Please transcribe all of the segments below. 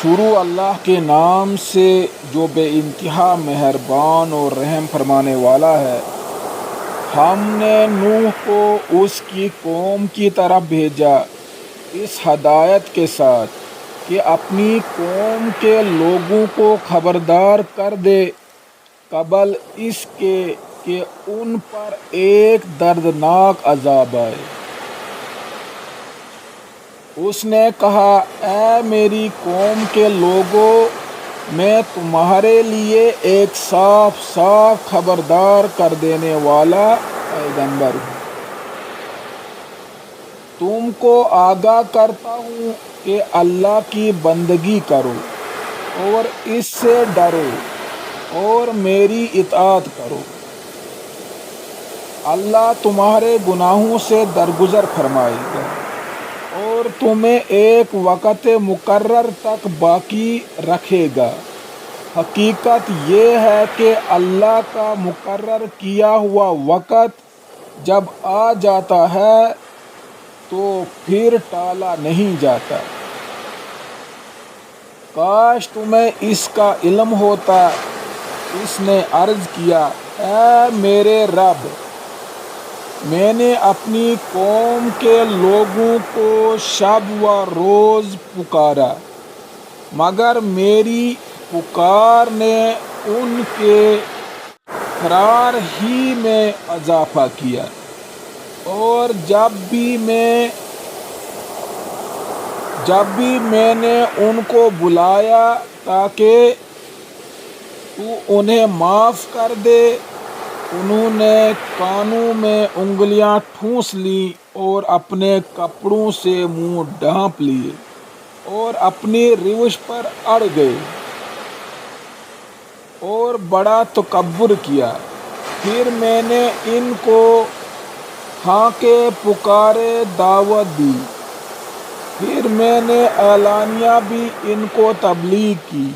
شروع اللہ کے نام سے جو بے انتہا مہربان اور رحم فرمانے والا ہے۔ ہم نے نوح کو اس کی قوم کی طرف بھیجا اس ہدایت کے ساتھ کہ اپنی قوم کے لوگوں کو خبردار کر دے قبل اس کے کہ ان پر ایک دردناک عذاب آئے۔ اس نے کہا، اے میری قوم کے لوگو، میں تمہارے لیے ایک صاف صاف خبردار کر دینے والا پیغمبر ہوں۔ تم کو آگاہ کرتا ہوں کہ اللہ کی بندگی کرو اور اس سے ڈرو اور میری اطاعت کرو۔ اللہ تمہارے گناہوں سے درگزر فرمائے گا اور تمہیں ایک وقت مقرر تک باقی رکھے گا۔ حقیقت یہ ہے کہ اللہ کا مقرر کیا ہوا وقت جب آ جاتا ہے تو پھر ٹالا نہیں جاتا۔ کاش تمہیں اس کا علم ہوتا۔ اس نے عرض کیا، اے میرے رب، میں نے اپنی قوم کے لوگوں کو شب و روز پکارا، مگر میری پکار نے ان کے فرار ہی میں اضافہ کیا، اور جب بھی میں نے ان کو بلایا تاکہ تو انہیں معاف کر دے، انہوں نے کانوں میں انگلیاں ٹھونس لیں اور اپنے کپڑوں سے منہ ڈھانپ لیے اور اپنی روش پر اڑ گئے اور بڑا تکبر کیا۔ پھر میں نے ان کو ہانکے پکارے دعوت دی، پھر میں نے اعلانیہ بھی ان کو تبلیغ کی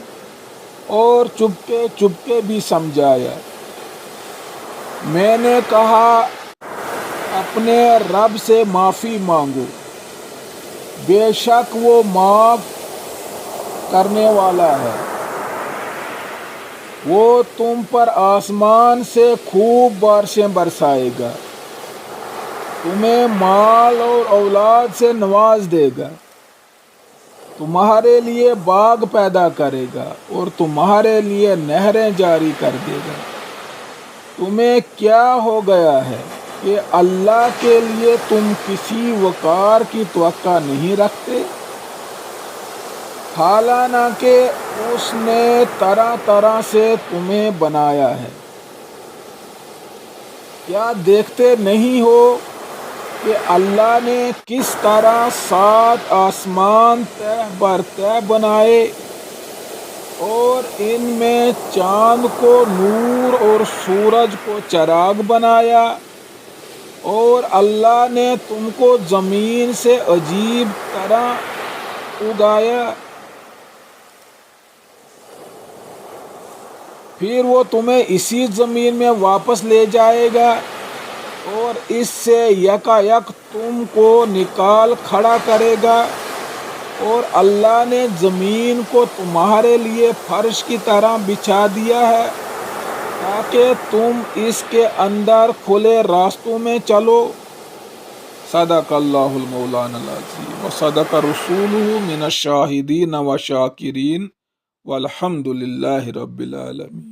اور چپکے چپکے بھی سمجھایا۔ میں نے کہا، اپنے رب سے معافی مانگو، بے شک وہ معاف کرنے والا ہے۔ وہ تم پر آسمان سے خوب بارشیں برسائے گا، تمہیں مال اور اولاد سے نواز دے گا، تمہارے لیے باغ پیدا کرے گا اور تمہارے لیے نہریں جاری کر دے گا۔ تمہیں کیا ہو گیا ہے کہ اللہ کے لیے تم کسی وقار کی توقع نہیں رکھتے، حالانکہ اس نے طرح طرح سے تمہیں بنایا ہے؟ کیا دیکھتے نہیں ہو کہ اللہ نے کس طرح 7 آسمان تہ بر تہ بنائے اور ان میں چاند کو نور اور سورج کو چراغ بنایا، اور اللہ نے تم کو زمین سے عجیب طرح اگایا، پھر وہ تمہیں اسی زمین میں واپس لے جائے گا اور اس سے یکایک تم کو نکال کھڑا کرے گا، اور اللہ نے زمین کو تمہارے لیے فرش کی طرح بچھا دیا ہے تاکہ تم اس کے اندر کھلے راستوں میں چلو۔ صدق اللہ المولانا العظیم وصدق رسولہ من الشاہدین والشاکرین والحمد للہ رب العالمین۔